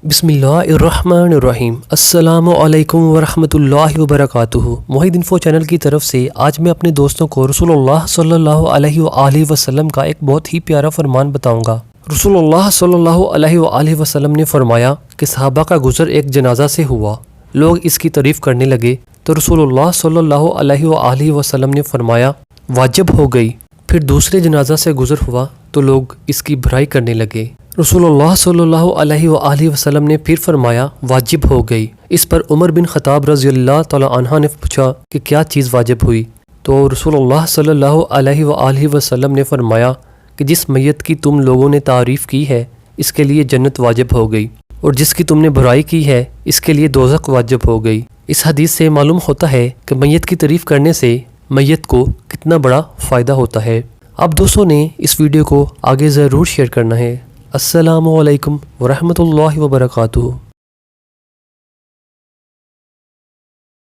बिस्मिल्लाहिर्रहमानिर्रहीम। अस्सलामु अलैकुम वरहमतुल्लाहि वबरकातुहू। मोहिद इन्फो चैनल की तरफ से आज मैं अपने दोस्तों को रसूलुल्लाह सल्लल्लाहु अलैहि वसल्लम का एक बहुत ही प्यारा फरमान बताऊंगा। रसूलुल्लाह सल्लल्लाहु अलैहि वसल्लम ने फरमाया कि सहाबा का गुज़र एक जनाजा से हुआ। लोग इसकी तारीफ़ करने लगे तो रसूलुल्लाह सल्लल्लाहु अलैहि वसल्लम ने फरमाया वाजिब हो गई। फिर दूसरे जनाजा से गुज़र हुआ तो लोग इसकी बुराई करने लगे। रसूलुल्लाह सल्लल्लाहु अलैहि वसल्लम ने फिर फरमाया वाजिब हो गई। इस पर उमर बिन ख़त्ताब रज़ियल्लाहु तआला अन्हा ने पूछा कि क्या चीज़ वाजिब हुई, तो रसूलुल्लाह सल्लल्लाहु अलैहि वसल्लम ने फरमाया कि जिस मैयत की तुम लोगों ने तारीफ़ की है इसके लिए जन्नत वाजिब हो गई, और जिसकी तुमने बुराई की है इसके लिए दोज़ख वाजिब हो गई। इस हदीस से मालूम होता है कि मैयत की तारीफ़ करने से मैयत को कितना बड़ा फ़ायदा होता है। आप दोस्तों ने इस वीडियो को आगे ज़रूर शेयर करना है। अस्सलामु अलैकुम वरहमतुल्लाहि वबरकातुहू।